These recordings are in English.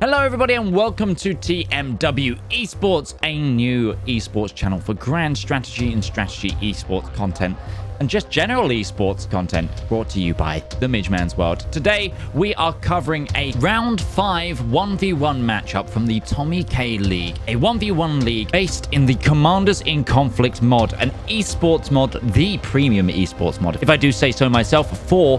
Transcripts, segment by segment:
Hello everybody and welcome to TMW Esports, a new esports channel for grand strategy and strategy esports content and just general esports content brought to you by the Midgeman's World. Today we are covering a round 5 1v1 matchup from the TommyKay League, a 1v1 league based in the Commanders in Conflict mod, an esports mod, the premium esports mod, if I do say so myself, for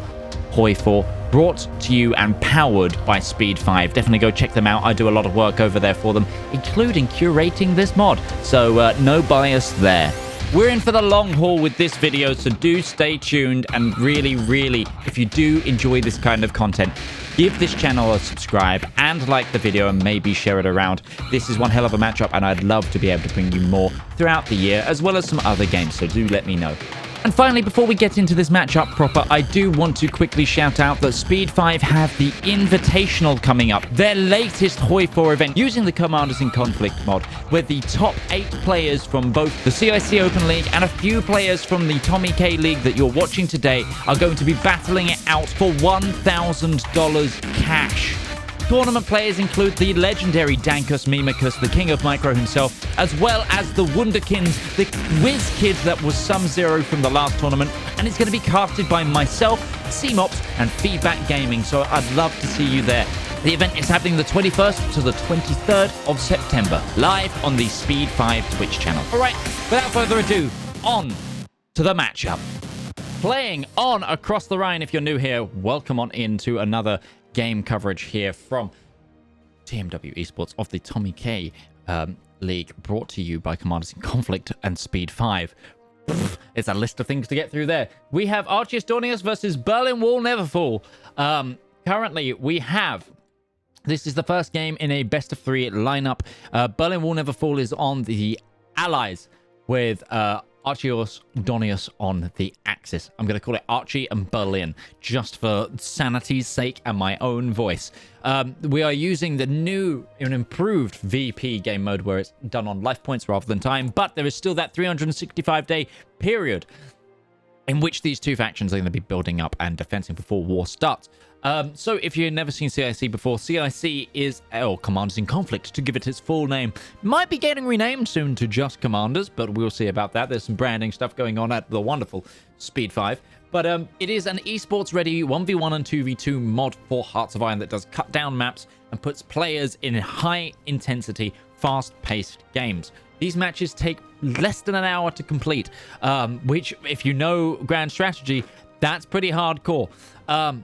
HOI4, brought to you and powered by Speed5. Definitely go check them out. I do a lot of work over there for them, including curating this mod, so no bias there. We're in for the long haul with this video, so do stay tuned, and really, if you do enjoy this kind of content, give this channel a subscribe and like the video and maybe share it around. This is one hell of a matchup and I'd love to be able to bring you more throughout the year, as well as some other games, so do let me know. And finally, before we get into this matchup proper, I do want to quickly shout out that Speed5 have the Invitational coming up, their latest HOI4 event using the Commanders in Conflict mod, where the top 8 players from both the CIC Open League and a few players from the TommyKay League that you're watching today are going to be battling it out for $1,000 cash. Tournament players include the legendary Dankus Mimicus, the king of micro himself, as well as the Wunderkins, the whiz kid that was Sub-Zero from the last tournament, and it's going to be casted by myself, CMOPS, and Feedback Gaming, so I'd love to see you there. The event is happening the 21st to the 23rd of September, live on the Speed5 Twitch channel. All right, without further ado, on to the matchup. Playing on across the Rhine, if you're new here, welcome on into another game coverage here from TMW Esports of the TommyKay League, brought to you by Commanders in Conflict and Speed5. It's a list of things to get through there. We have Archiusdonius versus Berlinwallneverfall. Currently, we have... This is the first game in a best-of-3 lineup. Berlinwallneverfall is on the Allies with Archiusdonius on the Axis. I'm going to call it Archie and Berlin, just for sanity's sake and my own voice. We are using the new and improved VP game mode, where it's done on life points rather than time, but there is still that 365-day period in which these two factions are going to be building up and defending before war starts. So if you've never seen CIC before, CIC is Commanders in Conflict, to give it its full name. Might be getting renamed soon to just Commanders, but we'll see about that. There's some branding stuff going on at the wonderful Speed5. But it is an esports ready 1v1 and 2v2 mod for Hearts of Iron that does cut down maps and puts players in high intensity, fast paced games. These matches take less than an hour to complete, which, if you know grand strategy, that's pretty hardcore.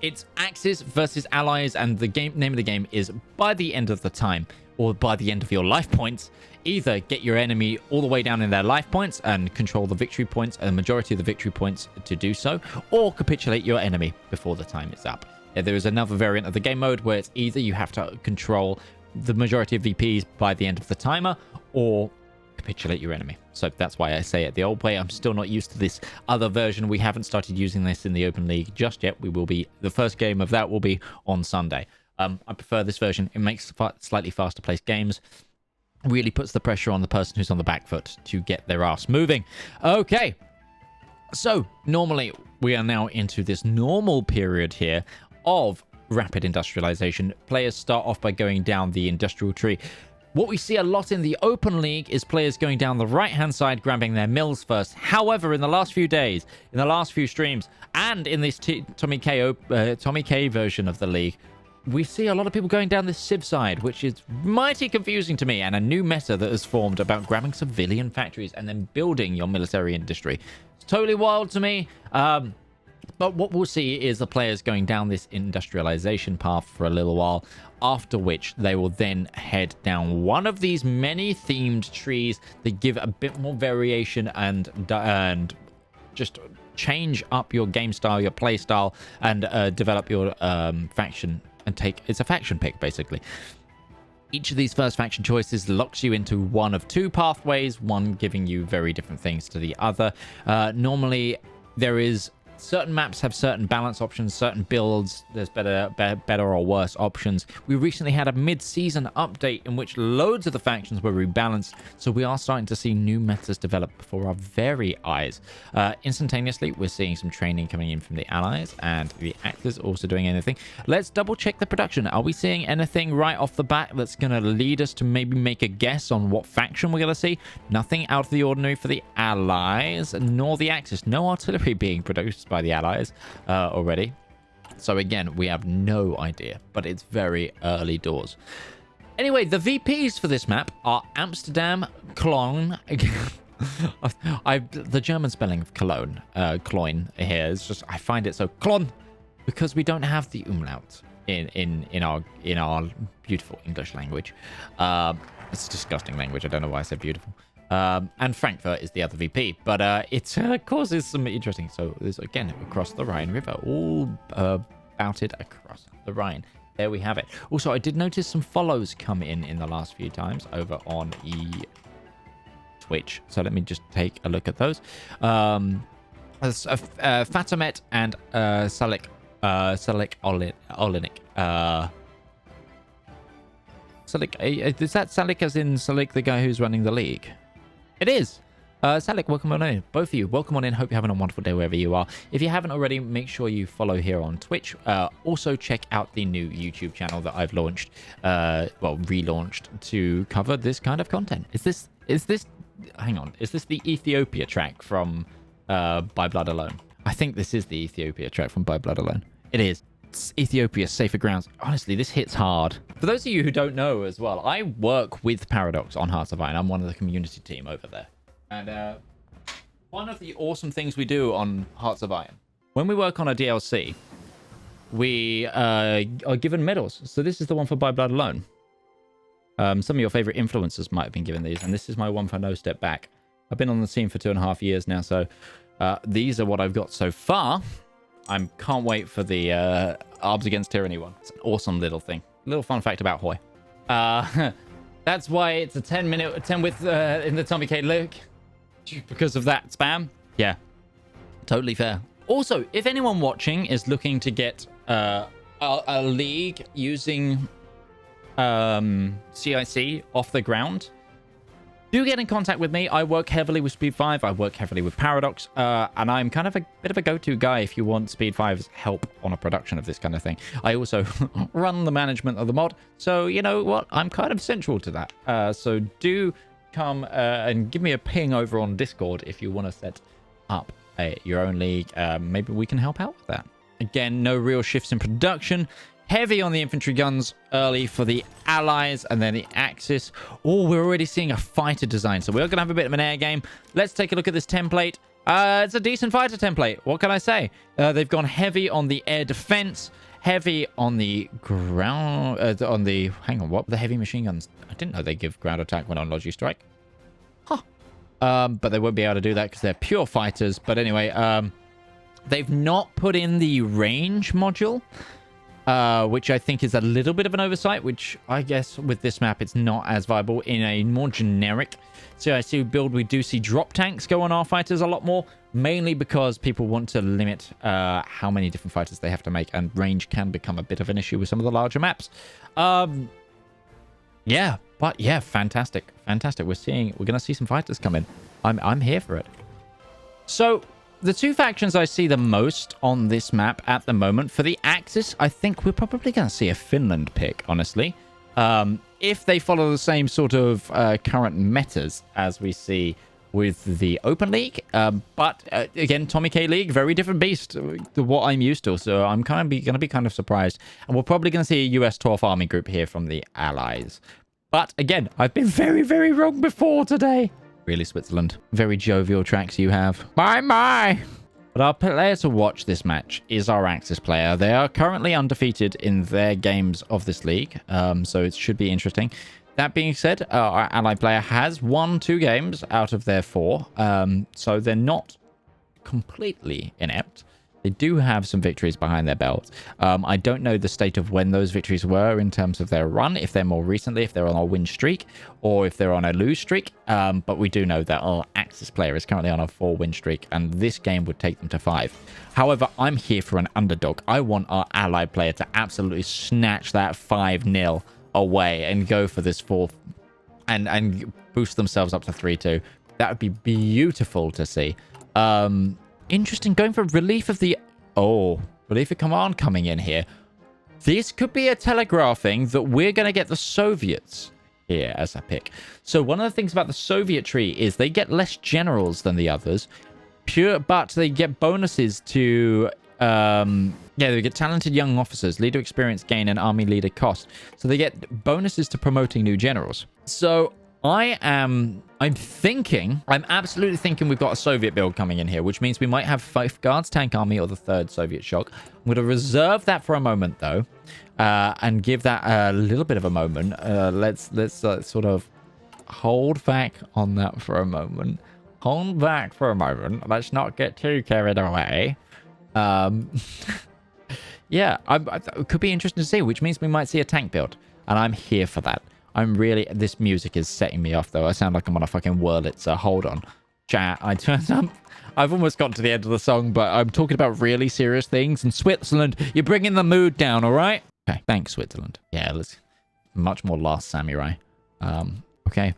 It's Axis versus Allies, and the name of the game is by the end of the time, or by the end of your life points, either get your enemy all the way down in their life points and control the victory points, and the majority of the victory points to do so, or capitulate your enemy before the time is up. There is another variant of the game mode where it's either you have to control the majority of VPs by the end of the timer, or capitulate your enemy. So that's why I say it the old way. I'm still not used to this other version. We haven't started using this in the Open League just yet. We will be, the first game of that will be on Sunday. I prefer this version. It makes slightly faster paced games. Really puts the pressure on the person who's on the back foot to get their ass moving. Okay. So normally we are now into this normal period here of rapid industrialization. Players start off by going down the industrial tree. What we see a lot in the Open League is players going down the right-hand side, grabbing their mills first. However, in the last few days, in the last few streams, and in this TommyKay version of the league, we see a lot of people going down this Civ side, which is mighty confusing to me, and a new meta that has formed about grabbing civilian factories and then building your military industry. It's totally wild to me. But what we'll see is the players going down this industrialization path for a little while, after which they will then head down one of these many themed trees that give a bit more variation and just change up your game style, your play style, and develop your faction, and it's a faction pick basically. Each of these first faction choices locks you into one of two pathways, one giving you very different things to the other. Normally there is certain maps have certain balance options, certain builds, there's better or worse options. We recently had a mid-season update in which loads of the factions were rebalanced, so we are starting to see new metas develop before our very eyes. Instantaneously, we're seeing some training coming in from the allies, and the Axis also doing anything. Let's double check the production. Are we seeing anything right off the bat that's going to lead us to maybe make a guess on what faction we're going to see? Nothing out of the ordinary for the allies, nor the Axis. No artillery being produced by the allies already. So again, we have no idea, but it's very early doors. Anyway, the VPs for this map are Amsterdam, Cologne. The German spelling of Cologne, Cologne here is just, I find it so Cologne, because we don't have the umlaut in our beautiful English language. It's a disgusting language. I don't know why I said beautiful. And Frankfurt is the other VP, but it causes some interesting. So there's again across the Rhine River, all bouted across the Rhine. There we have it. Also, I did notice some follows come in the last few times over on Twitch. So let me just take a look at those. Fatomet and Salik Olinik. Salik, is that Salik as in Salik, the guy who's running the league? It is. Salik, welcome on in. Both of you, welcome on in. Hope you're having a wonderful day wherever you are. If you haven't already, make sure you follow here on Twitch. Also, check out the new YouTube channel that I've launched, relaunched to cover this kind of content. Is this? Hang on. Is this the Ethiopia track from By Blood Alone? I think this is the Ethiopia track from By Blood Alone. It is. It's Ethiopia, safer grounds. Honestly, this hits hard. For those of you who don't know as well, I work with Paradox on Hearts of Iron. I'm one of the community team over there. And one of the awesome things we do on Hearts of Iron, when we work on a DLC, we are given medals. So this is the one for By Blood Alone. Some of your favorite influencers might have been given these, and this is my one for No Step Back. I've been on the scene for 2.5 years now, so these are what I've got so far. I can't wait for the Arbs Against Tyranny one. It's an awesome little thing. Little fun fact about HOI. That's why it's a 10 width in the TommyKay look. Because of that spam. Yeah, totally fair. Also, if anyone watching is looking to get a league using CIC off the ground, do get in contact with me. I work heavily with Speed 5. I work heavily with Paradox. And I'm kind of a bit of a go-to guy if you want Speed 5's help on a production of this kind of thing. I also run the management of the mod. So, you know what? I'm kind of central to that. So do come and give me a ping over on Discord if you want to set up your own league. Maybe we can help out with that. Again, no real shifts in production. Heavy on the infantry guns early for the allies, and then the Axis. Oh, we're already seeing a fighter design, so we're going to have a bit of an air game. Let's take a look at this template. It's a decent fighter template. What can I say? They've gone heavy on the air defense, heavy on the ground, hang on, what? The heavy machine guns. I didn't know they give ground attack when on Logi Strike. Huh. But they won't be able to do that because they're pure fighters. But anyway, they've not put in the range module. Which I think is a little bit of an oversight, which I guess with this map, it's not as viable. In a more generic CIC build, we do see drop tanks go on our fighters a lot more, mainly because people want to limit how many different fighters they have to make, and range can become a bit of an issue with some of the larger maps. Yeah, but yeah, fantastic. We're going to see some fighters come in. I'm here for it. So the two factions I see the most on this map at the moment, for the Axis, I think we're probably going to see a Finland pick, honestly. If they follow the same sort of current metas as we see with the Open League. But again, TommyKay League, very different beast to what I'm used to. So I'm going to be kind of surprised. And we're probably going to see a US 12th Army group here from the Allies. But again, I've been very, very wrong before today. Really, Switzerland. Very jovial tracks you have. My. But our player to watch this match is our Axis player. They are currently undefeated in their games of this league. So it should be interesting. That being said, our ally player has won 2 games out of their 4. So they're not completely inept. They do have some victories behind their belts. I don't know the state of when those victories were in terms of their run, if they're more recently, if they're on a win streak, or if they're on a lose streak. But we do know that our Axis player is currently on a 4-win streak, and this game would take them to 5. However, I'm here for an underdog. I want our allied player to absolutely snatch that 5-0 away and go for this 4 and boost themselves up to 3-2. That would be beautiful to see. Interesting, going for relief of the... Oh, relief of command coming in here. This could be a telegraphing that we're going to get the Soviets here as a pick. So one of the things about the Soviet tree is they get less generals than the others. But they get bonuses to... they get talented young officers, leader experience gain, and army leader cost. So they get bonuses to promoting new generals. So... I'm absolutely thinking we've got a Soviet build coming in here, which means we might have 5 guards, tank army, or the 3rd Soviet shock. I'm going to reserve that for a moment, though, and give that a little bit of a moment. Let's sort of hold back on that for a moment. Hold back for a moment. Let's not get too carried away. Yeah, it could be interesting to see, which means we might see a tank build, and I'm here for that. This music is setting me off, though. I sound like I'm on a fucking Wurlitzer. Hold on. Chat, I turned up. I've almost got to the end of the song, but I'm talking about really serious things. And Switzerland, you're bringing the mood down, all right? Okay, thanks, Switzerland. Yeah, let's... Much more Last Samurai. Okay.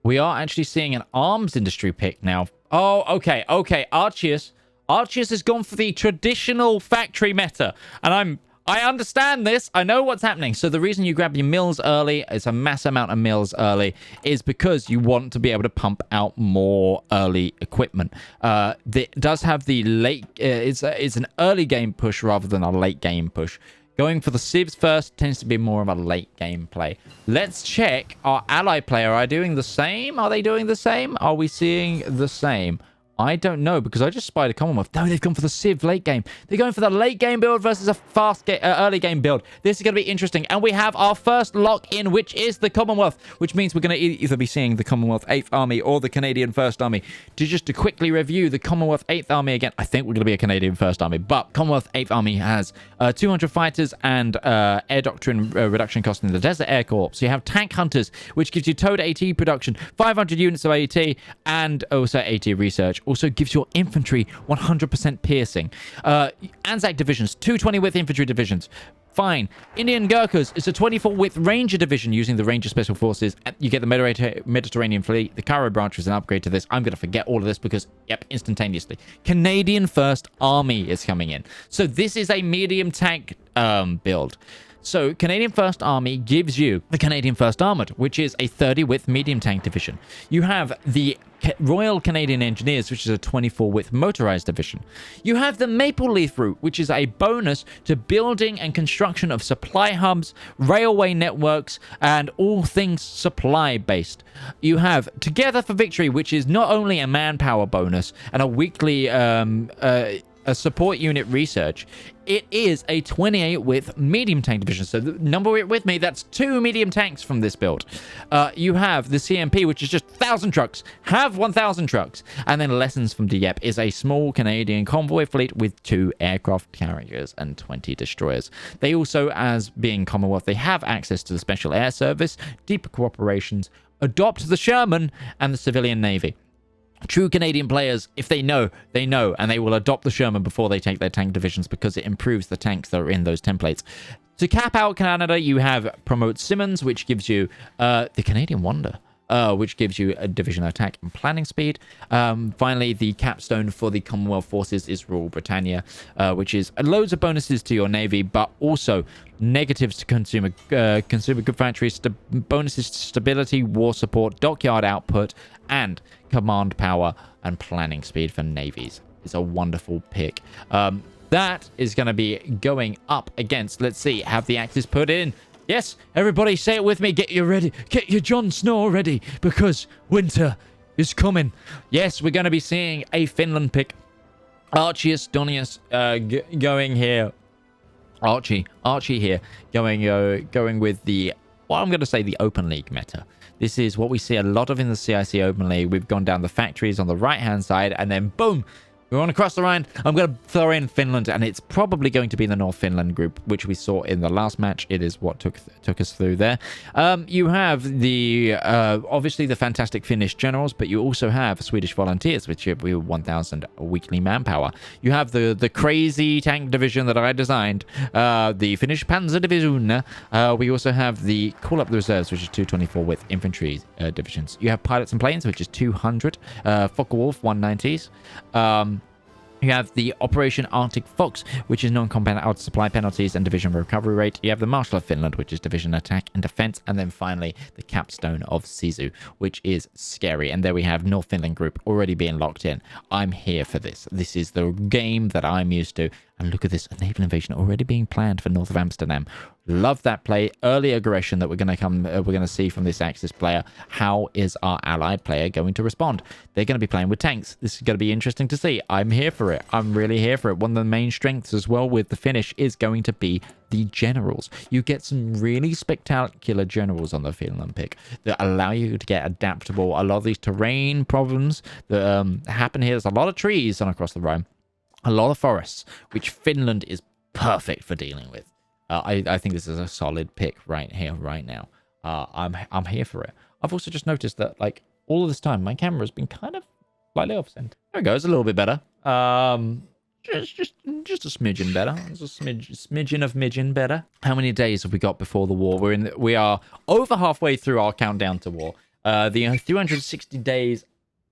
We are actually seeing an arms industry pick now. Oh, okay. Archius has gone for the traditional factory meta. And I understand this. I know what's happening. So the reason you grab your mills early, it's a mass amount of mills early, is because you want to be able to pump out more early equipment. It does have the late... it's an early game push rather than a late game push. Going for the civs first tends to be more of a late game play. Let's check. Our ally player are doing the same? Are they doing the same? Are we seeing the same? I don't know, because I just spied a Commonwealth. No, they've gone for the Civ late game. They're going for the late game build versus a early game build. This is going to be interesting. And we have our first lock-in, which is the Commonwealth, which means we're going to either be seeing the Commonwealth 8th Army or the Canadian 1st Army. To quickly review the Commonwealth 8th Army again, I think we're going to be a Canadian 1st Army, but Commonwealth 8th Army has 200 fighters and air doctrine reduction cost in the Desert Air Corps. So you have tank hunters, which gives you towed AT production, 500 units of AT, and also AT research. Also gives your infantry 100% piercing. Anzac divisions, 220 width infantry divisions. Fine. Indian Gurkhas is a 24 width Ranger division using the Ranger Special Forces. You get the Mediterranean Fleet. The Cairo branch is an upgrade to this. I'm going to forget all of this because, yep, instantaneously. Canadian 1st Army is coming in. So this is a medium tank build. So Canadian 1st Army gives you the Canadian 1st Armoured, which is a 30 width medium tank division. You have the Royal Canadian Engineers, which is a 24 width motorized division. You have the Maple Leaf Route, which is a bonus to building and construction of supply hubs, railway networks, and all things supply based. You have Together for Victory, which is not only a manpower bonus and a weekly a support unit research, it is a 28 width medium tank division. So number it with me, that's 2 medium tanks from this build. You have the CMP, which is just 1,000 trucks. Have 1,000 trucks. And then Lessons from Dieppe is a small Canadian convoy fleet with 2 aircraft carriers and 20 destroyers. They also, as being Commonwealth, they have access to the Special Air Service, deeper cooperations, adopt the Sherman, and the Civilian Navy. True Canadian players, if they know, and they will adopt the Sherman before they take their tank divisions because it improves the tanks that are in those templates. To cap out Canada, you have Promote Simmons, which gives you the Canadian Wonder, which gives you a division attack and planning speed. Finally, the capstone for the Commonwealth Forces is Rule Britannia, which is loads of bonuses to your navy, but also negatives to consumer good factories, bonuses to stability, war support, dockyard output, and command power and planning speed for navies. It's a wonderful pick. That is going to be going up against, let's see, have the Axis put in. Yes, everybody say it with me. Get you ready. Get your Jon Snow ready because winter is coming. Yes, we're going to be seeing a Finland pick. Archiusdonius going here. Archie here going with the, well, I'm going to say the Open League meta. This is what we see a lot of in the CIC Open League. We've gone down the factories on the right-hand side, and then boom, We want to cross the Rhine. I'm going to throw in Finland, and it's probably going to be the North Finland group, which we saw in the last match. It is what took us through there. You have the obviously the fantastic Finnish generals, but you also have Swedish volunteers, which have 1,000 weekly manpower. You have the crazy tank division that I designed, the Finnish Panzer Division. We also have the Call Up the Reserves, which is 224 with infantry divisions. You have pilots and planes, which is 200. Focke-Wulf 190s. You have the Operation Arctic Fox, which is non-combat out supply penalties and division recovery rate. You have the Marshal of Finland, which is division attack and defense. And then finally, the Capstone of Sisu, which is scary. And there we have North Finland group already being locked in. I'm here for this. This is the game that I'm used to. And look at this, a naval invasion already being planned for north of Amsterdam. Love that play. Early aggression that we're going to see from this Axis player. How is our allied player going to respond? They're going to be playing with tanks. This is going to be interesting to see. I'm here for it. I'm really here for it. One of the main strengths as well with the Finnish is going to be the generals. You get some really spectacular generals on the Finland pick that allow you to get adaptable. A lot of these terrain problems that happen here. There's a lot of trees on across the Rhine. A lot of forests, which Finland is perfect for dealing with. I think this is a solid pick right here, right now. I'm here for it. I've also just noticed that, like, all of this time, my camera's been kind of slightly off center. There it goes, a little bit better. Just a smidgen better. It's a smidgen of midgen better. How many days have we got before the war? We are over halfway through our countdown to war. The 360 days.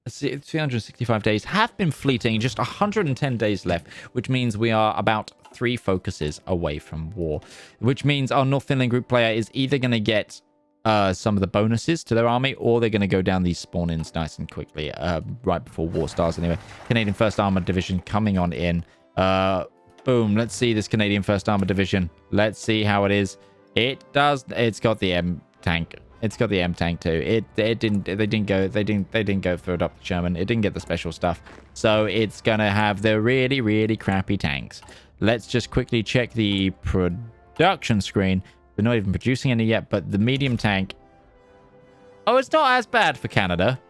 365 days have been fleeting, just 110 days left, which means we are about 3 focuses away from war, which means our North Finland group player is either going to get some of the bonuses to their army, or they're going to go down these spawn-ins nice and quickly right before war starts. Anyway, Canadian 1st Armored Division coming on in. Boom, let's see this Canadian 1st Armored Division. Let's see how it is. It's got the M tank. It's got the M tank too. They didn't go for Adopt the Sherman. It didn't get the special stuff. So it's gonna have the really, really crappy tanks. Let's just quickly check the production screen. We're not even producing any yet, but the medium tank. Oh, it's not as bad for Canada.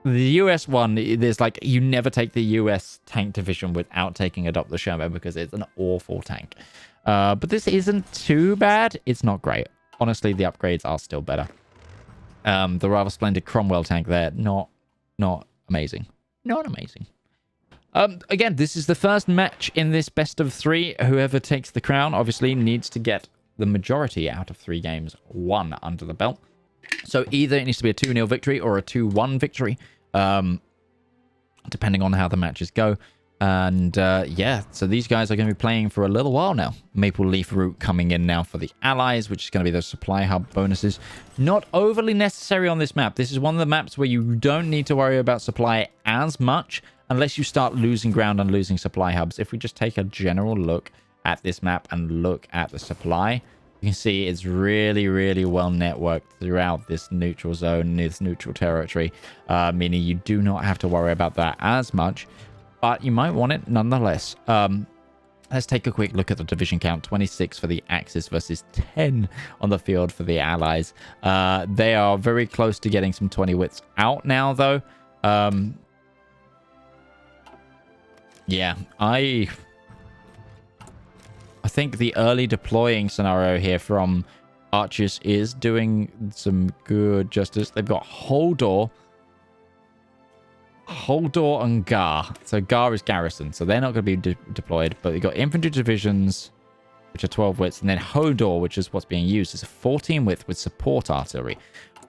The US one, there's like, you never take the US tank division without taking Adopt the Sherman because it's an awful tank. But this isn't too bad. It's not great. Honestly, the upgrades are still better. The rather splendid Cromwell tank there, not amazing. Not amazing. Again, this is the first match in this best of 3. Whoever takes the crown obviously needs to get the majority out of 3 games, 1 under the belt. So either it needs to be a 2-0 victory or a 2-1 victory, depending on how the matches go. And yeah, so these guys are going to be playing for a little while now. Maple Leaf Route coming in now for the allies, which is going to be those supply hub bonuses. Not overly necessary on this map. This is one of the maps where you don't need to worry about supply as much unless you start losing ground and losing supply hubs. If we just take a general look at this map and look at the supply, you can see it's really, really well networked throughout this neutral zone, this neutral territory, meaning you do not have to worry about that as much. But you might want it nonetheless. Let's take a quick look at the division count. 26 for the Axis versus 10 on the field for the Allies. They are very close to getting some 20 wits out now, though. Yeah, I think the early deploying scenario here from Archius is doing some good justice. They've got Holdor and Gar. So Gar is garrison, so they're not going to be deployed, but they've got infantry divisions, which are 12 wits, and then Hodor, which is what's being used, is a 14 width with support artillery.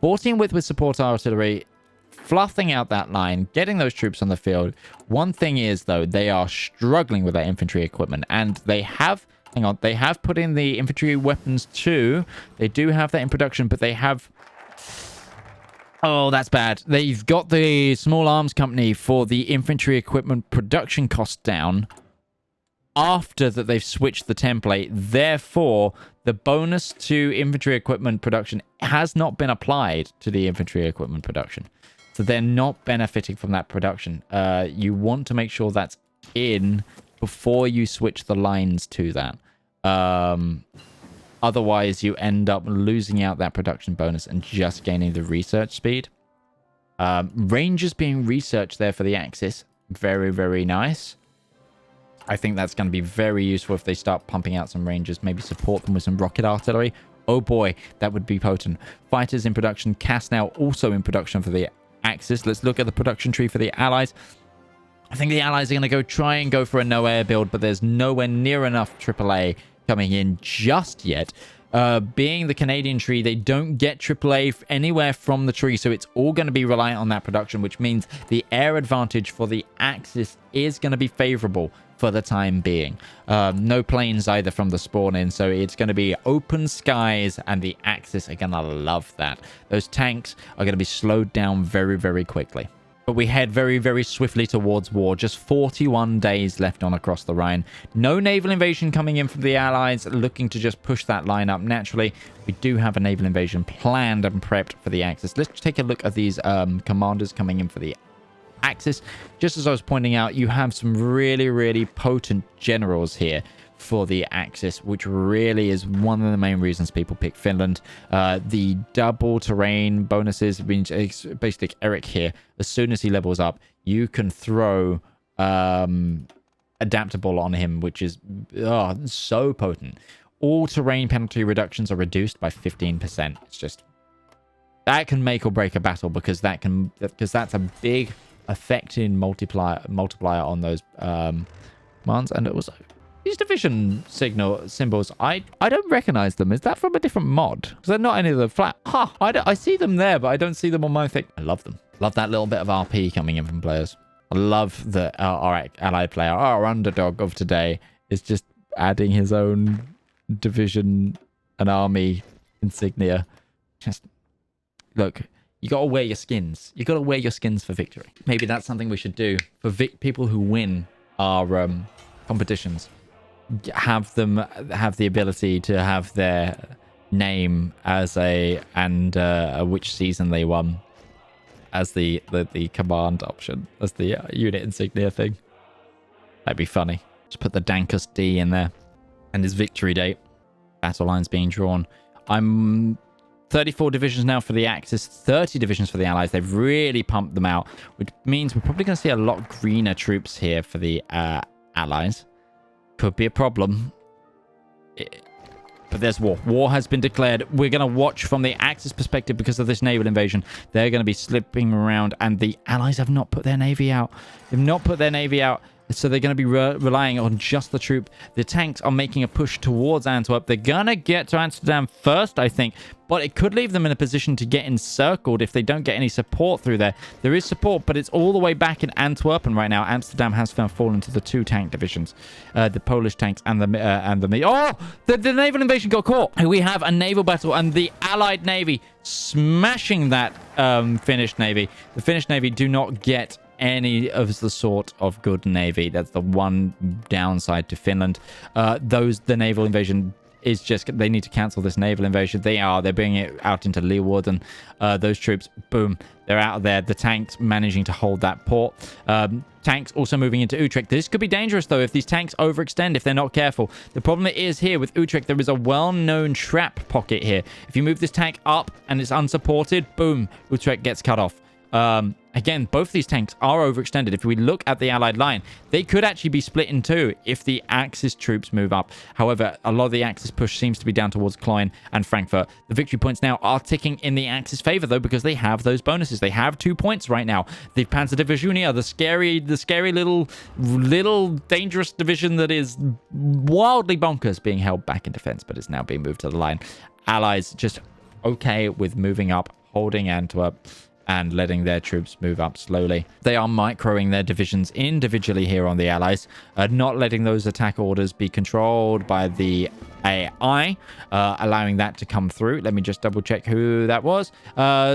14 width with support artillery, fluffing out that line, getting those troops on the field. One thing is, though, they are struggling with their infantry equipment, and they have, hang on, they have put in the infantry weapons too. They do have that in production, but they have... Oh, that's bad. They've got the small arms company for the infantry equipment production cost down after that they've switched the template. Therefore, the bonus to infantry equipment production has not been applied to the infantry equipment production. So they're not benefiting from that production. You want to make sure that's in before you switch the lines to that. Otherwise, you end up losing out that production bonus and just gaining the research speed. Rangers being researched there for the Axis. Very, very nice. I think that's going to be very useful if they start pumping out some rangers. Maybe support them with some rocket artillery. Oh boy, that would be potent. Fighters in production. Cast now also in production for the Axis. Let's look at the production tree for the Allies. I think the Allies are going to try and go for a no-air build, but there's nowhere near enough AAA coming in just yet. Being the Canadian tree, they don't get AAA anywhere from the tree, so it's all going to be reliant on that production, which means the air advantage for the Axis is going to be favorable for the time being. No planes either from the spawn in, so it's going to be open skies, and the Axis are going to love that. Those tanks are going to be slowed down very, very quickly. But we head very, very swiftly towards war. Just 41 days left on across the Rhine. No naval invasion coming in from the Allies, looking to just push that line up naturally. We do have a naval invasion planned and prepped for the Axis. Let's take a look at these commanders coming in for the Axis. Just as I was pointing out, you have some really, really potent generals here for the Axis, which really is one of the main reasons people pick Finland. The double terrain bonuses means basically Eric here, as soon as he levels up, you can throw adaptable on him, which is so potent. All terrain penalty reductions are reduced by 15%. It's just, that can make or break a battle, because that's a big affecting multiplier on those commands. And also these division symbols, I don't recognize them. Is that from a different mod? Because they're not any of the flat. I see them there, but I don't see them on my thing. I love them. Love that little bit of RP coming in from players. I love that our allied player, our underdog of today, is just adding his own division and army insignia. Just look, you gotta wear your skins. You gotta wear your skins for victory. Maybe that's something we should do for people who win our competitions. Have them have the ability to have their name as which season they won as the command option, as the unit insignia thing. That'd be funny. Just put the Dankers D in there and his victory date. Battle lines being drawn. I'm 34 divisions now for the Axis, 30 divisions for the Allies. They've really pumped them out, which means we're probably going to see a lot greener troops here for the Allies. Could be a problem. But there's war. War has been declared. We're going to watch from the Axis perspective because of this naval invasion. They're going to be slipping around, and the Allies have not put their navy out. They've not put their navy out. So they're going to be relying on just the troop. The tanks are making a push towards Antwerp. They're going to get to Amsterdam first, I think. But it could leave them in a position to get encircled if they don't get any support through there. There is support, but it's all the way back in Antwerp. And right now, Amsterdam has fallen to the two tank divisions. The Polish tanks and the naval invasion got caught. We have a naval battle, and the Allied Navy smashing that Finnish Navy. The Finnish Navy do not get any of the sort of good navy. That's the one downside to Finland. The naval invasion is just, they need to cancel this naval invasion. They're bringing it out into Leeuwarden. Those troops, boom, they're out of there. The tanks managing to hold that port. Tanks also moving into Utrecht. This could be dangerous, though, if these tanks overextend, if they're not careful. The problem is here with Utrecht, there is a well-known trap pocket here. If you move this tank up and it's unsupported, boom, Utrecht gets cut off. Again, both these tanks are overextended. If we look at the Allied line, they could actually be split in two if the Axis troops move up. However, a lot of the Axis push seems to be down towards Cologne and Frankfurt. The victory points now are ticking in the Axis favor, though, because they have those bonuses. They have 2 points right now. The Panzerdivisioner, the scary little dangerous division that is wildly bonkers, being held back in defense, but is now being moved to the line. Allies just okay with moving up, holding Antwerp, and letting their troops move up slowly. They are microing their divisions individually here on the Allies, not letting those attack orders be controlled by the AI, allowing that to come through. Let me just double check who that was.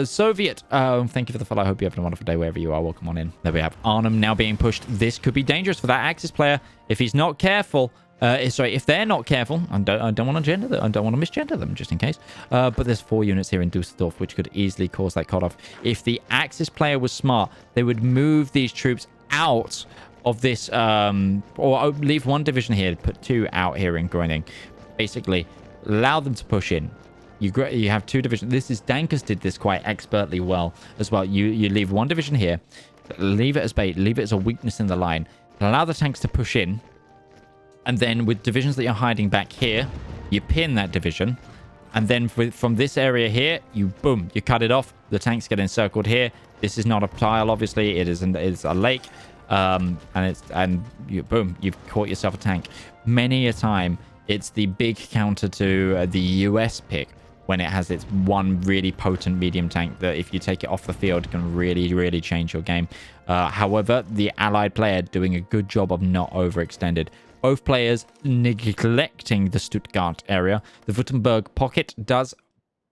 Soviet. Thank you for the follow. I hope you have a wonderful day wherever you are. Welcome on in. There we have Arnhem now being pushed. This could be dangerous for that Axis player if he's not careful. If they're not careful, I don't want to gender them. I don't want to misgender them, just in case. But there's 4 units here in Dusseldorf, which could easily cause that cutoff. If the Axis player was smart, they would move these troops out of this, or leave 1 division here, put 2 out here in Groningen. Basically, allow them to push in. You have 2 divisions. Dankers did this quite expertly well as well. You leave 1 division here. Leave it as bait. Leave it as a weakness in the line. Allow the tanks to push in. And then with divisions that you're hiding back here, you pin that division. And then from this area here, you cut it off. The tanks get encircled here. This is not a tile, obviously. It's a lake. You've caught yourself a tank. Many a time, it's the big counter to the US pick when it has its one really potent medium tank that if you take it off the field can really, really change your game. However, the allied player doing a good job of not overextended. Both players neglecting the Stuttgart area. The Württemberg pocket does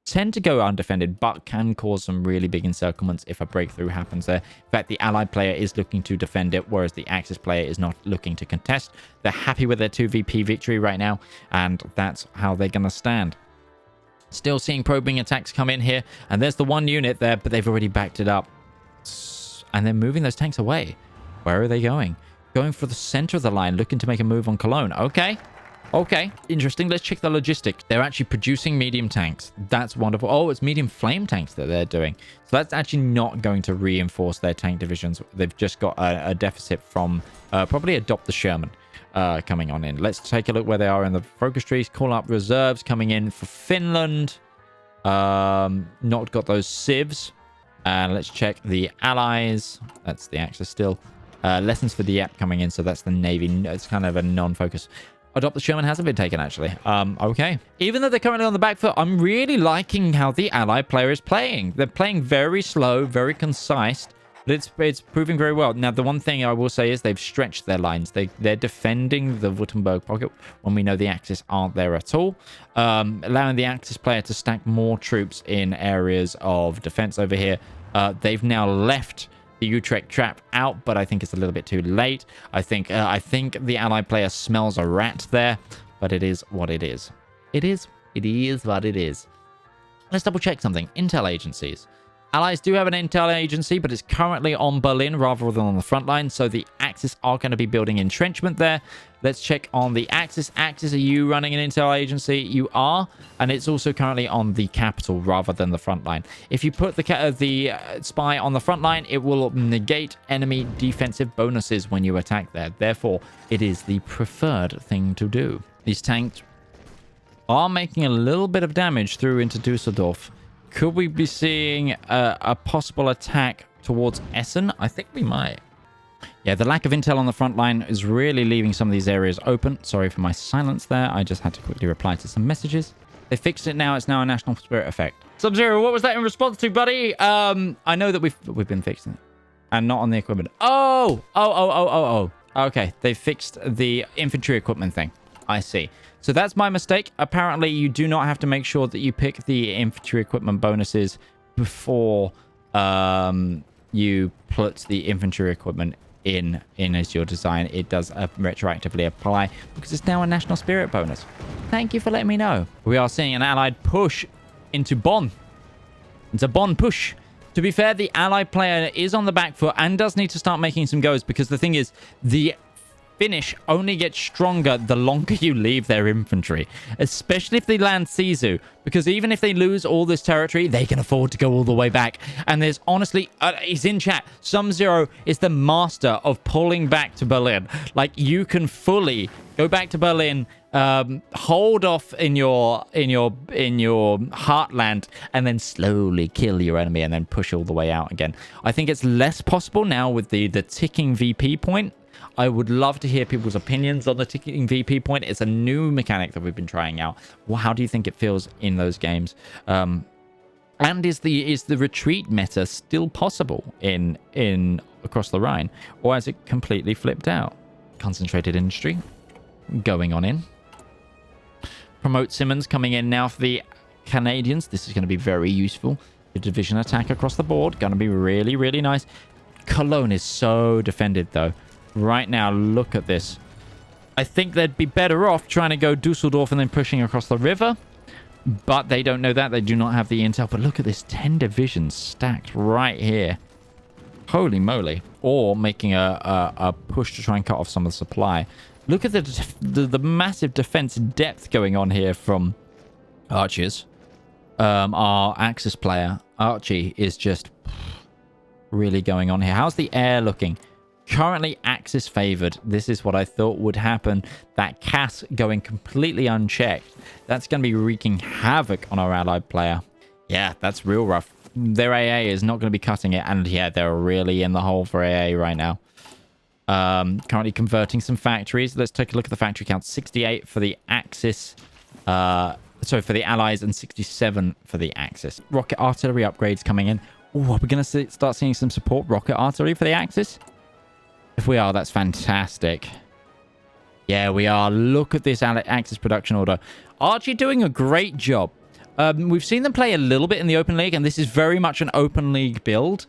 tend to go undefended, but can cause some really big encirclements if a breakthrough happens there. In fact, the allied player is looking to defend it, whereas the Axis player is not looking to contest. They're happy with their 2VP victory right now, and that's how they're going to stand. Still seeing probing attacks come in here, and there's the one unit there, but they've already backed it up. And they're moving those tanks away. Where are they going? Going for the center of the line, looking to make a move on Cologne. Okay. Interesting. Let's check the logistics. They're actually producing medium tanks. That's wonderful. Oh, it's medium flame tanks that they're doing. So that's actually not going to reinforce their tank divisions. They've just got a deficit from probably Adopt the Sherman coming on in. Let's take a look where they are in the focus trees. Call up reserves coming in for Finland. Not got those civs. And let's check the allies. That's the Axis still. Lessons for the app coming in, so that's the Navy. It's kind of a non-focus. Adopt the Sherman hasn't been taken, actually. Okay. Even though they're currently on the back foot, I'm really liking how the allied player is playing. They're playing very slow, very concise, but it's proving very well. Now, the one thing I will say is they've stretched their lines. They're defending the Württemberg pocket when we know the Axis aren't there at all, allowing the Axis player to stack more troops in areas of defense over here. They've now left the Utrecht trap out, but I think it's a little bit too late. I think the allied player smells a rat there, but it is what it is. It is what it is. Let's double check something. Intel agencies. Allies do have an intel agency, but it's currently on Berlin rather than on the front line, so the Axis are going to be building entrenchment there. Let's check on the Axis. Axis, are you running an intel agency? You are, and it's also currently on the capital rather than the front line. If you put the spy on the front line, it will negate enemy defensive bonuses when you attack there. Therefore, it is the preferred thing to do. These tanks are making a little bit of damage through into Dusseldorf. Could we be seeing a possible attack towards Essen? I think we might. Yeah, the lack of intel on the front line is really leaving some of these areas open. Sorry for my silence there. I just had to quickly reply to some messages. They fixed it now. It's now a national spirit effect. Sub-Zero, what was that in response to, buddy? I know that we've been fixing it. And not on the equipment. Oh. Okay, they fixed the infantry equipment thing. I see. So that's my mistake. Apparently, you do not have to make sure that you pick the infantry equipment bonuses before you put the infantry equipment in as your design. It does retroactively apply because it's now a national spirit bonus. Thank you for letting me know. We are seeing an allied push into Bonn. It's a Bonn push. To be fair, the allied player is on the back foot and does need to start making some goes because the thing is, the finish only gets stronger the longer you leave their infantry, especially if they land Sisu, because even if they lose all this territory, they can afford to go all the way back. And there's honestly, he's in chat, Sub-Zero is the master of pulling back to Berlin. Like, you can fully go back to Berlin, hold off in your heartland, and then slowly kill your enemy and then push all the way out again. I think it's less possible now with the ticking VP point. I would love to hear people's opinions on the ticking VP point. It's a new mechanic that we've been trying out. Well, how do you think it feels in those games? And is the retreat meta still possible in across the Rhine, or has it completely flipped out? Concentrated industry going on in. Promote Simmons coming in now for the Canadians. This is going to be very useful. The division attack across the board going to be really, really nice. Cologne is so defended though. Right now, look at this. I think they'd be better off trying to go Dusseldorf and then pushing across the river. But they don't know that. They do not have the intel. But look at this. 10 divisions stacked right here. Holy moly. Or making a push to try and cut off some of the supply. Look at the massive defense depth going on here from Archies. Our Axis player, Archie, is just really going on here? How's the air looking? Currently Axis favored. This is what I thought would happen. That Cass going completely unchecked. That's going to be wreaking havoc on our allied player. Yeah, that's real rough. Their AA is not going to be cutting it. And yeah, they're really in the hole for AA right now. Currently converting some factories. Let's take a look at the factory count. 68 for the Axis. Sorry, for the Allies, and 67 for the Axis. Rocket artillery upgrades coming in. Oh, are we going to start seeing some support rocket artillery for the Axis? If we are, that's fantastic. Yeah, we are. Look at this Axis production order. Archie doing a great job. We've seen them play a little bit in the Open League, and this is very much an Open League build.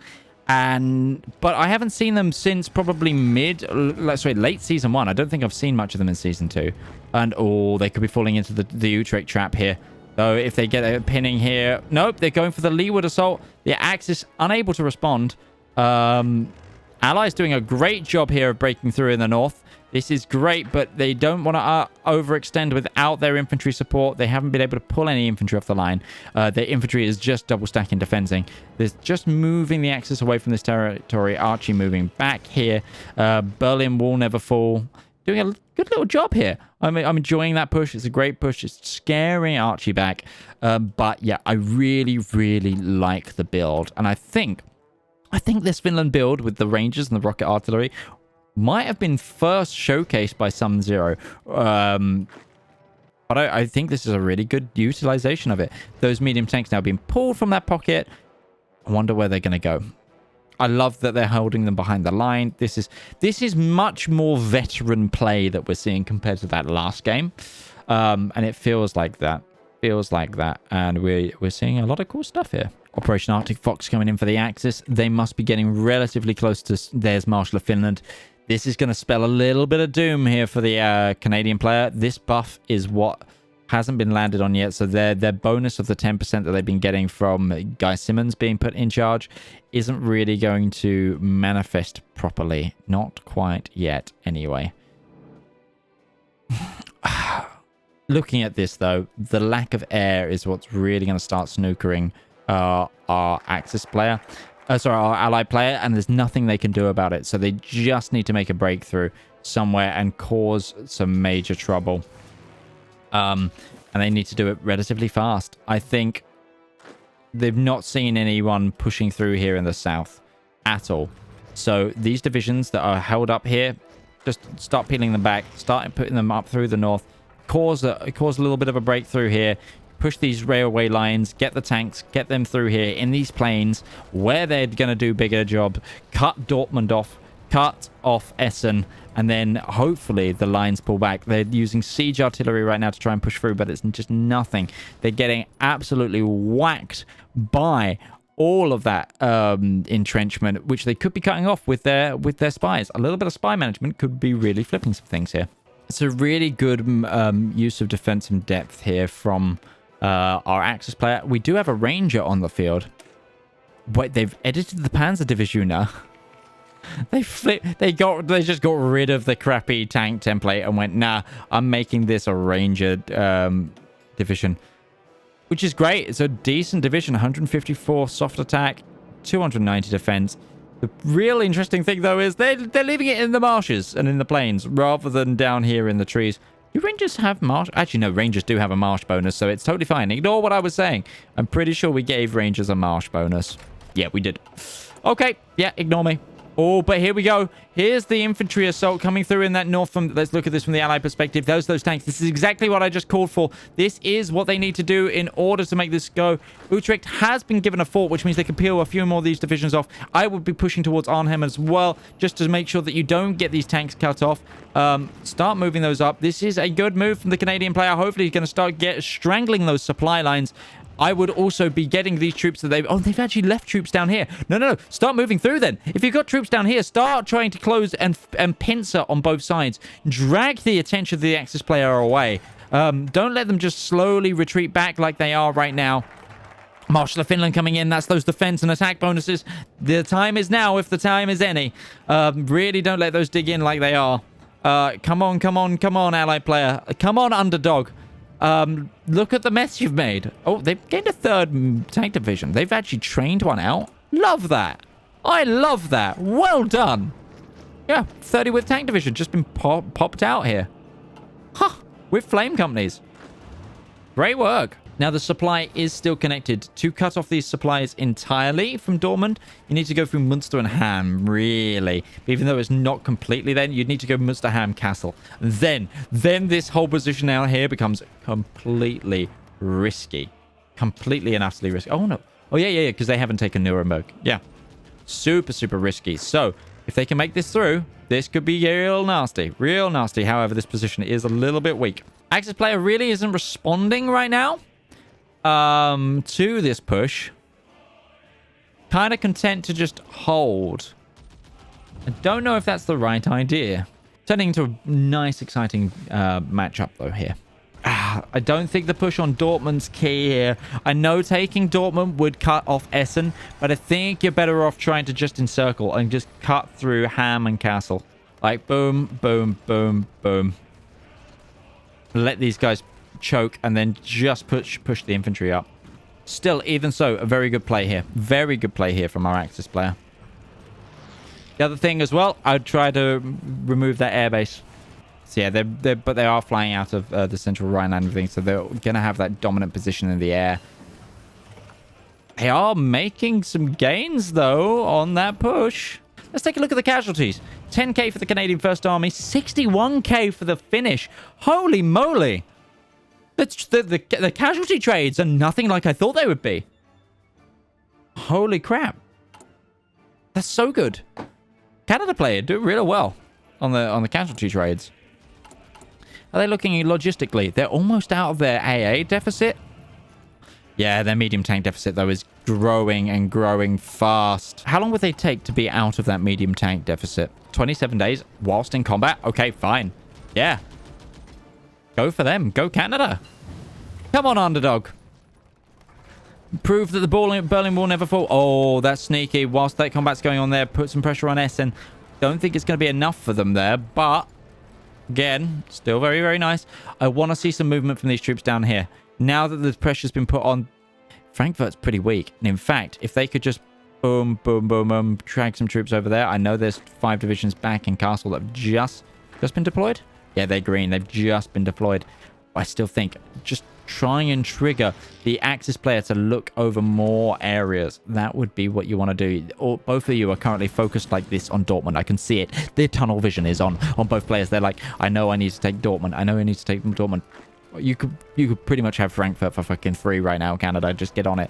But I haven't seen them since probably late season 1. I don't think I've seen much of them in season 2. And, oh, they could be falling into the Utrecht trap here. So if they get a pinning here... Nope, they're going for the leeward assault. The Axis unable to respond. Allies doing a great job here of breaking through in the north. This is great, but they don't want to overextend without their infantry support. They haven't been able to pull any infantry off the line. Their infantry is just double stacking defending. They're just moving the Axis away from this territory. Archie moving back here. Berlinwallneverfall doing a good little job here. I'm enjoying that push. It's a great push. It's scaring Archie back. But yeah, I really, really like the build. And I think this Finland build with the Rangers and the rocket artillery might have been first showcased by Sum Zero. But I think this is a really good utilization of it. Those medium tanks now being pulled from that pocket. I wonder where they're going to go. I love that they're holding them behind the line. This is much more veteran play that we're seeing compared to that last game. And it feels like that. And we're seeing a lot of cool stuff here. Operation Arctic Fox coming in for the Axis. They must be getting relatively close to there's Marshal of Finland. This is going to spell a little bit of doom here for the Canadian player. This buff is what hasn't been landed on yet. So their bonus of the 10% that they've been getting from Guy Simmons being put in charge isn't really going to manifest properly. Not quite yet, anyway. Looking at this, though, the lack of air is what's really going to start snookering our Axis player. Our allied player, and there's nothing they can do about it. So they just need to make a breakthrough somewhere and cause some major trouble. And they need to do it relatively fast. I think they've not seen anyone pushing through here in the south at all. So these divisions that are held up here, just start peeling them back, start putting them up through the north, cause a little bit of a breakthrough here. Push these railway lines, get the tanks, get them through here in these plains where they're going to do bigger job. Cut Dortmund off, cut off Essen, and then hopefully the lines pull back. They're using siege artillery right now to try and push through, but it's just nothing. They're getting absolutely whacked by all of that entrenchment, which they could be cutting off with their spies. A little bit of spy management could be really flipping some things here. It's a really good use of defense and depth here from our Axis player. We do have a Ranger on the field. Wait, they've edited the Panzer Division now. They just got rid of the crappy tank template and went, nah, I'm making this a Ranger division. Which is great. It's a decent division. 154 soft attack, 290 defense. The real interesting thing, though, is they're leaving it in the marshes and in the plains rather than down here in the trees. Do Rangers have marsh? Actually, no, Rangers do have a marsh bonus, so it's totally fine. Ignore what I was saying. I'm pretty sure we gave Rangers a marsh bonus. Yeah, we did. Okay, yeah, ignore me. Oh, but here we go. Here's the infantry assault coming through in that north. Let's look at this from the Allied perspective. Those tanks. This is exactly what I just called for. This is what they need to do in order to make this go. Utrecht has been given a fort, which means they can peel a few more of these divisions off. I would be pushing towards Arnhem as well, just to make sure that you don't get these tanks cut off. Start moving those up. This is a good move from the Canadian player. Hopefully he's going to start strangling those supply lines. I would also be getting these troops that they've actually left troops down here. No. Start moving through then. If you've got troops down here, start trying to close and pincer on both sides. Drag the attention of the Axis player away. Don't let them just slowly retreat back like they are right now. Marshal of Finland coming in. That's those defense and attack bonuses. The time is now, if the time is any. Really don't let those dig in like they are. Come on, allied player. Come on, underdog. Look at the mess you've made. Oh, they've gained a third tank division. They've actually trained one out. Love that. I love that. Well done. Yeah, 30 with tank division just been popped out here. Huh. With flame companies. Great work. Now, the supply is still connected. To cut off these supplies entirely from Dortmund, you need to go through Munster and Ham, really. Even though it's not completely then, you'd need to go Munster, Ham, Castle. Then this whole position out here becomes completely risky. Completely and utterly risky. Oh, no. Oh, yeah, because they haven't taken Nuremberg. Yeah. Super, super risky. So, if they can make this through, this could be real nasty. Real nasty. However, this position is a little bit weak. Axis player really isn't responding right now to this push. Kind of content to just hold. I don't know if that's the right idea. Turning into a nice, exciting matchup, though, here. I don't think the push on Dortmund's key here. I know taking Dortmund would cut off Essen, but I think you're better off trying to just encircle and just cut through Ham and Castle. Like, boom, boom, boom, boom. Let these guys choke and then just push the infantry up. Still, even so, a very good play here. Very good play here from our Axis player. The other thing as well, I'd try to remove that airbase. So yeah, but they are flying out of the central Rhineland and everything, so they're going to have that dominant position in the air. They are making some gains, though, on that push. Let's take a look at the casualties. 10k for the Canadian First Army, 61k for the Finnish. Holy moly! The casualty trades are nothing like I thought they would be. Holy crap. That's so good. Canada player do really well on the casualty trades. Are they looking logistically? They're almost out of their AA deficit. Yeah, their medium tank deficit, though, is growing and growing fast. How long would they take to be out of that medium tank deficit? 27 days whilst in combat? Okay, fine. Yeah. Go for them. Go Canada. Come on, underdog. Prove that the Berlin Wall never fall. Oh, that's sneaky. Whilst that combat's going on there, put some pressure on Essen. Don't think it's going to be enough for them there, but again, still very, very nice. I want to see some movement from these troops down here. Now that the pressure's been put on, Frankfurt's pretty weak. And in fact, if they could just boom, boom, boom, boom, drag some troops over there. I know there's 5 divisions back in Castle that have just been deployed. Yeah, they're green. They've just been deployed. I still think just trying and trigger the Axis player to look over more areas. That would be what you want to do. Or both of you are currently focused like this on Dortmund. I can see it. Their tunnel vision is on both players. They're like, I know I need to take Dortmund. I know I need to take Dortmund. You could pretty much have Frankfurt for fucking free right now, Canada. Just get on it.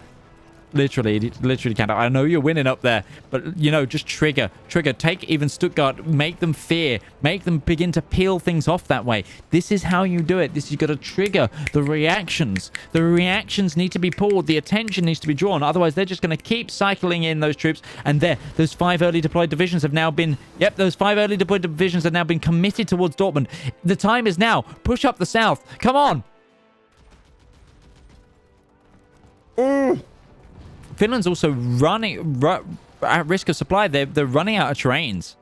Literally Canada. I know you're winning up there, but, you know, just trigger. Take even Stuttgart. Make them fear. Make them begin to peel things off that way. This is how you do it. You got to trigger the reactions. The reactions need to be pulled. The attention needs to be drawn. Otherwise, they're just going to keep cycling in those troops. And those 5 early deployed divisions have now been... Yep, those 5 early deployed divisions have now been committed towards Dortmund. The time is now. Push up the south. Come on. Finland's also running at risk of supply. They're running out of trains.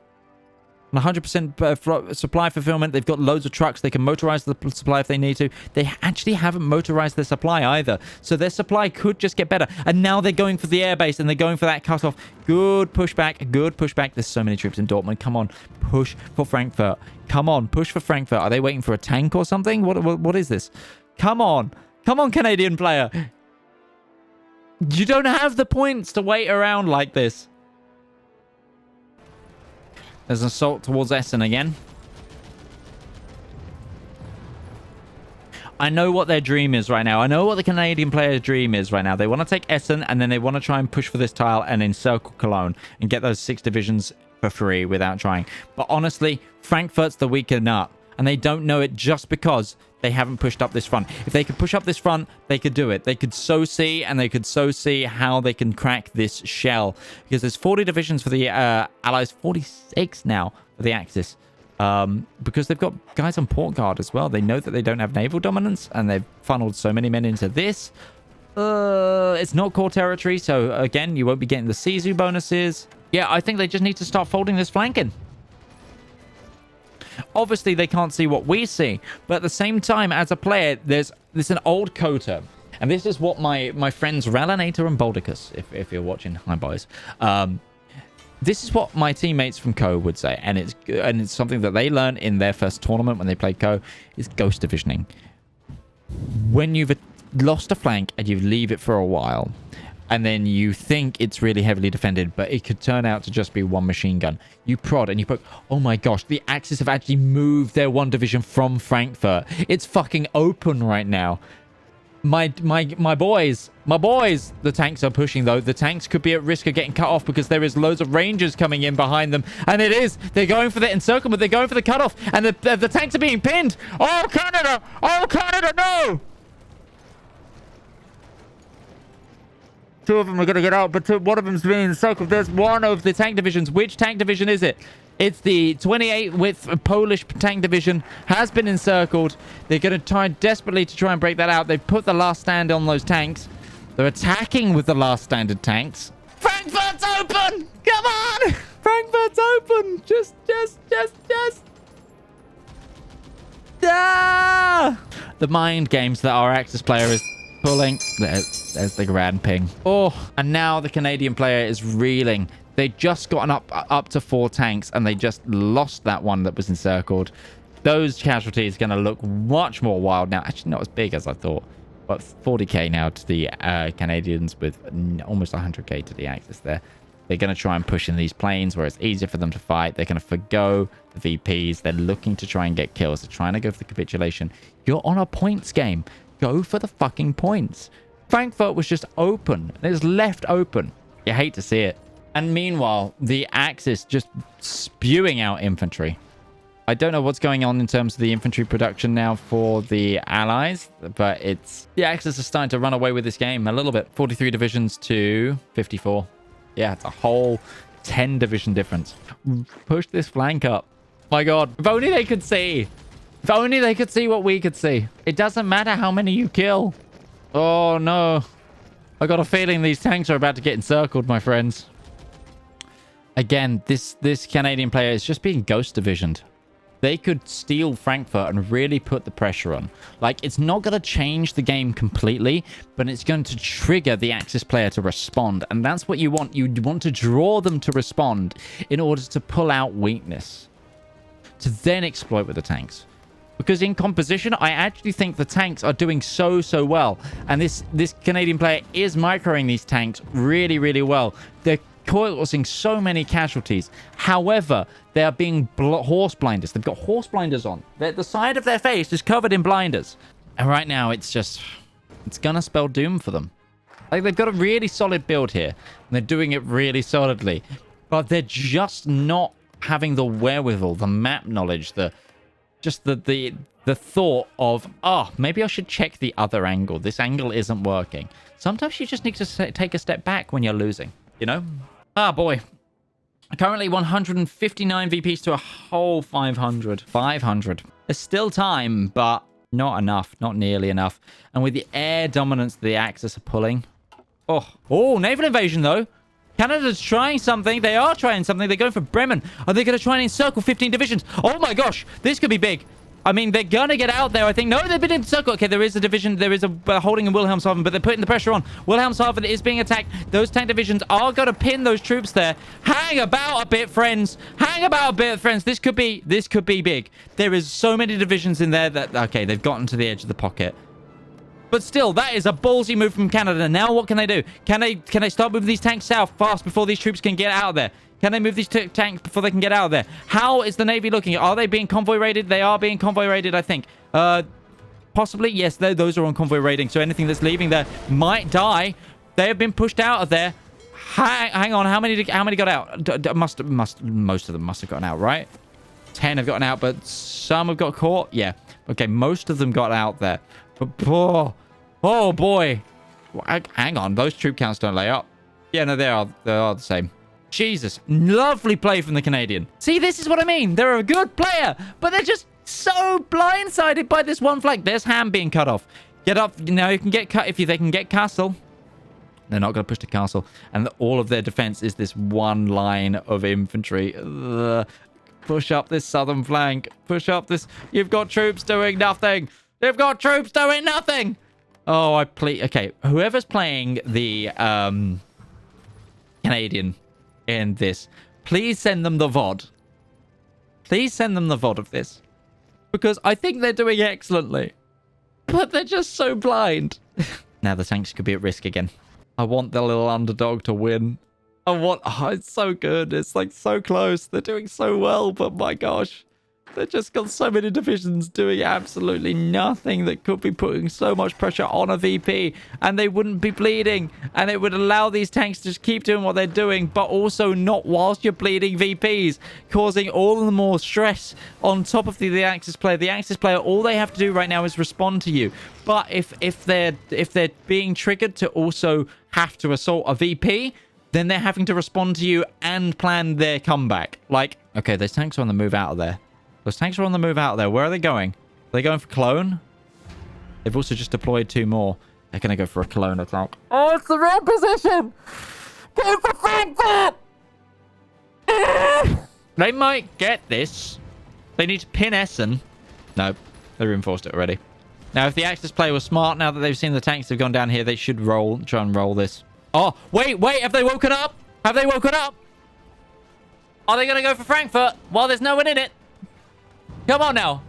100% supply fulfillment. They've got loads of trucks. They can motorize the supply if they need to. They actually haven't motorized their supply either. So their supply could just get better. And now they're going for the airbase and they're going for that cutoff. Good pushback. Good pushback. There's so many troops in Dortmund. Come on. Push for Frankfurt. Come on. Push for Frankfurt. Are they waiting for a tank or something? What is this? Come on. Come on, Canadian player. You don't have the points to wait around like this. There's an assault towards Essen again. I know what their dream is right now. I know what the Canadian player's dream is right now. They want to take Essen and then they want to try and push for this tile and encircle Cologne and get those 6 divisions for free without trying. But honestly, Frankfurt's the weaker nut. And they don't know it just because they haven't pushed up this front. If they could push up this front, they could do it. They could so see, and they could so see how they can crack this shell. Because there's 40 divisions for the Allies, 46 now for the Axis. Because they've got guys on port guard as well. They know that they don't have naval dominance, and they've funneled so many men into this. It's not core territory, so again, you won't be getting the Sisu bonuses. Yeah, I think they just need to start folding this flanking. Obviously, they can't see what we see, but at the same time, as a player, there's an old coda, and this is what my friends Ralanator and Boldicus, if you're watching, hi boys, This is what my teammates from Co would say, and it's something that they learned in their first tournament when they played Co, is ghost divisioning. When you've lost a flank and you leave it for a while, and then you think it's really heavily defended, but it could turn out to just be one machine gun. You prod and you poke. Oh my gosh, the Axis have actually moved their one division from Frankfurt. It's fucking open right now. My boys, the tanks are pushing though. The tanks could be at risk of getting cut off because there is loads of rangers coming in behind them. And it is. They're going for the encirclement. They're going for the cutoff. And the tanks are being pinned. Oh, Canada. Oh, Canada, no. Two of them are going to get out, but one of them's being encircled. There's one of the tank divisions. Which tank division is it? It's the 28 with Polish tank division has been encircled. They're going to try desperately to try and break that out. They've put the last stand on those tanks. They're attacking with the last standard tanks. Frankfurt's open! Come on! Frankfurt's open! Just. Ah! The mind games that our Axis player is pulling. There's the grand ping. Oh, and now the Canadian player is reeling. They just gotten up to 4 tanks, and they just lost that one that was encircled. Those casualties are going to look much more wild now. Actually, not as big as I thought. But 40k now to the Canadians with almost 100k to the Axis there. They're going to try and push in these planes where it's easier for them to fight. They're going to forgo the VPs. They're looking to try and get kills. They're trying to go for the capitulation. You're on a points game. Go for the fucking points. Frankfurt was just open. It was left open. You hate to see it. And meanwhile, the Axis just spewing out infantry. I don't know what's going on in terms of the infantry production now for the Allies, but the Axis are starting to run away with this game a little bit. 43 divisions to 54. Yeah, it's a whole 10 division difference. Push this flank up. My God, if only they could see. If only they could see what we could see. It doesn't matter how many you kill. Oh, no. I got a feeling these tanks are about to get encircled, my friends. Again, this Canadian player is just being ghost divisioned. They could steal Frankfurt and really put the pressure on. Like, it's not going to change the game completely, but it's going to trigger the Axis player to respond. And that's what you want. You want to draw them to respond in order to pull out weakness, to then exploit with the tanks. Because in composition, I actually think the tanks are doing so well. And this Canadian player is microing these tanks really, really well. They're causing so many casualties. However, they are being horse blinders. They've got horse blinders on. The side of their face is covered in blinders. And right now, it's going to spell doom for them. Like, they've got a really solid build here. And they're doing it really solidly. But they're just not having the wherewithal, the map knowledge, the thought of, oh, maybe I should check the other angle. This angle isn't working. Sometimes you just need to take a step back when you're losing, you know? Ah, boy. Currently 159 VPs to a whole 500. 500. There's still time, but not enough. Not nearly enough. And with the air dominance the Axis are pulling. Oh, naval invasion, though. Canada's trying something. They are trying something. They're going for Bremen. Are they going to try and encircle 15 divisions? Oh, my gosh. This could be big. I mean, they're going to get out there, I think. No, they've been encircled. Okay, there is a division. There is a holding in Wilhelmshaven, but they're putting the pressure on. Wilhelmshaven is being attacked. Those tank divisions are going to pin those troops there. Hang about a bit, friends. Hang about a bit, friends. This could be big. There is so many divisions in there that, okay, they've gotten to the edge of the pocket. But still, that is a ballsy move from Canada. Now what can they do? Can they start moving these tanks south fast before these troops can get out of there? Can they move these tanks before they can get out of there? How is the Navy looking? Are they being convoy raided? They are being convoy raided, I think. Possibly, yes, those are on convoy raiding. So anything that's leaving there might die. They have been pushed out of there. Hang on, how many got out? Most of them must have gotten out, right? 10 have gotten out, but some have got caught. Yeah. Okay, most of them got out there. But oh boy. Hang on, those troop counts don't lay up. Yeah, no, they are the same. Jesus, lovely play from the Canadian. See, this is what I mean. They're a good player, but they're just so blindsided by this one flank. There's Ham being cut off. Get up. Now you can get cut if they can get Castle. They're not going to push to Castle. And all of their defense is this one line of infantry. Ugh. Push up this southern flank. Push up this. You've got troops doing nothing. They've got troops doing nothing. Oh, I please. Okay, whoever's playing the Canadian in this, Please send them the VOD. Please send them the VOD of this. Because I think they're doing excellently. But they're just so blind. Now the tanks could be at risk again. I want the little underdog to win. Oh, it's so good. It's like so close. They're doing so well, but my gosh. They've just got so many divisions doing absolutely nothing that could be putting so much pressure on a VP, and they wouldn't be bleeding, and it would allow these tanks to just keep doing what they're doing, but also not whilst you're bleeding VPs, causing all the more stress on top of the Axis player. The Axis player, all they have to do right now is respond to you. But if they're being triggered to also have to assault a VP, then they're having to respond to you and plan their comeback. Like, okay, those tanks are on the move out of there. Those tanks are on the move out there. Where are they going? Are they going for clone? They've also just deployed 2 more. They're going to go for a clone attack. Oh, it's the wrong position! Go for Frankfurt! They might get this. They need to pin Essen. No, they reinforced it already. Now, if the Axis player was smart, now that they've seen the tanks have gone down here, they should try and roll this. Oh, wait, have they woken up? Have they woken up? Are they going to go for Frankfurt while there's no one in it? Come on now.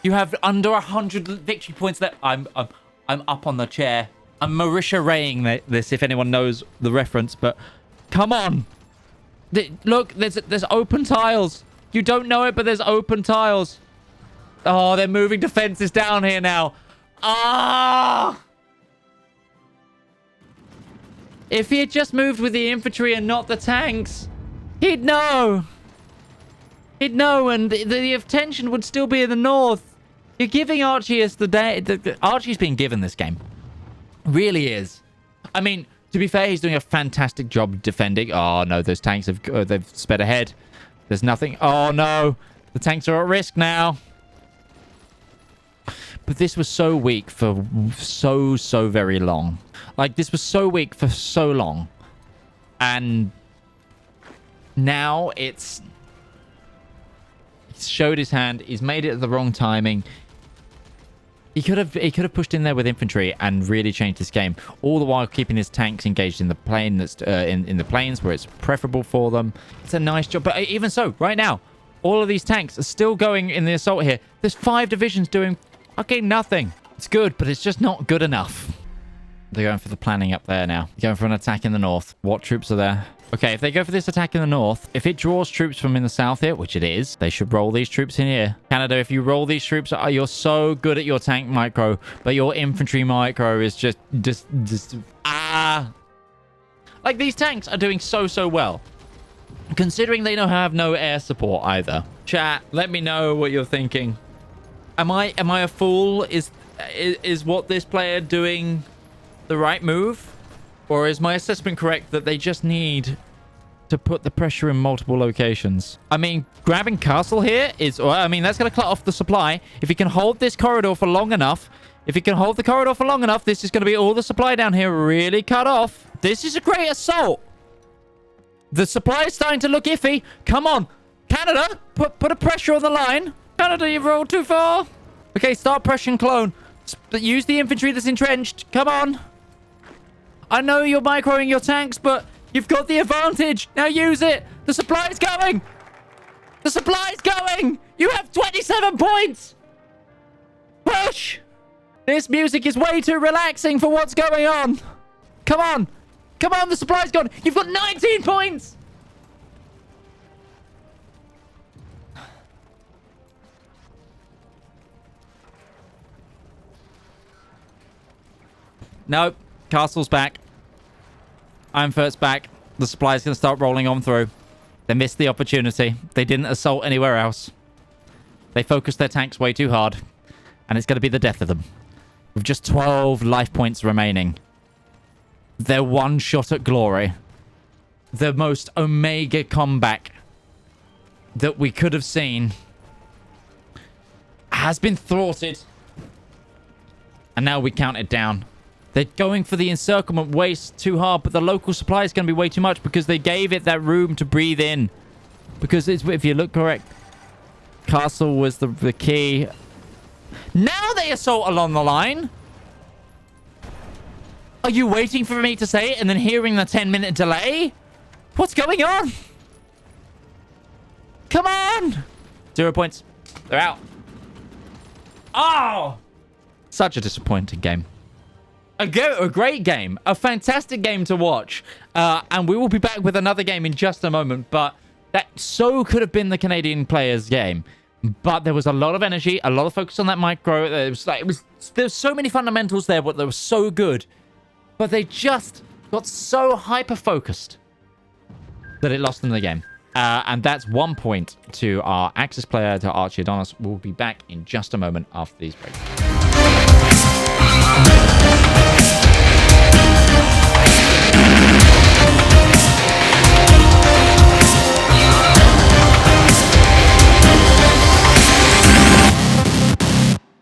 You have under 100 victory points there. I'm up on the chair. I'm Marisha Raying this, if anyone knows the reference, but come on. Look, there's open tiles. You don't know it, but there's open tiles. Oh, they're moving defenses down here now. Ah! If he had just moved with the infantry and not the tanks, he'd know. He'd know, and the attention would still be in the north. You're giving Archius the day. Archie's been given this game. Really is. I mean, to be fair, he's doing a fantastic job defending. Oh, no, those tanks they've sped ahead. There's nothing. Oh, no. The tanks are at risk now. But this was so weak for so very long. Like, this was so weak for so long. And now it's... He's showed his hand. He's made it at the wrong timing. He could have pushed in there with infantry and really changed this game, all the while keeping his tanks engaged in the plane that's in the planes where it's preferable for them. It's a nice job, but even so, right now, all of these tanks are still going in the assault here. There's 5 divisions doing fucking nothing. It's good, but it's just not good enough. They're going for the planning up there now. Going for an attack in the north. What troops are there? Okay, if they go for this attack in the north, if it draws troops from in the south here, which it is, they should roll these troops in here. Canada, if you roll these troops, you're so good at your tank micro, but your infantry micro is just like, these tanks are doing so well, considering they don't have no air support either. Chat, let me know what you're thinking. Am I a fool? Is what this player doing the right move? Or is my assessment correct that they just need to put the pressure in multiple locations? I mean, grabbing castle here is... Well, I mean, that's going to cut off the supply. If he can hold this corridor for long enough... If he can hold the corridor for long enough, this is going to be all the supply down here really cut off. This is a great assault. The supply is starting to look iffy. Come on. Canada, put a pressure on the line. Canada, you've rolled too far. Okay, start pressuring clone. Use the infantry that's entrenched. Come on. I know you're microing your tanks, but you've got the advantage. Now use it. The supply is going. The supply is going. You have 27 points. Push. This music is way too relaxing for what's going on. Come on. Come on, the supply's gone. You've got 19 points. Nope. Castle's back. Ironfurt's back. The supply's going to start rolling on through. They missed the opportunity. They didn't assault anywhere else. They focused their tanks way too hard. And it's going to be the death of them. With just 12 life points remaining. They're one shot at glory. The most omega comeback that we could have seen has been thwarted. And now we count it down. They're going for the encirclement way too hard, but the local supply is going to be way too much because they gave it that room to breathe in. Because if you look correct, castle was the key. Now they assault along the line. Are you waiting for me to say it and then hearing the 10-minute delay? What's going on? Come on! 0 points. They're out. Oh! Such a disappointing game. A great game. A fantastic game to watch. And we will be back with another game in just a moment. But that so could have been the Canadian players' game. But there was a lot of energy, a lot of focus on that micro. There's so many fundamentals there, but they were so good. But they just got so hyper-focused that it lost them the game. And that's 1 point to our Axis player, to Archiusdonius. We'll be back in just a moment after these breaks.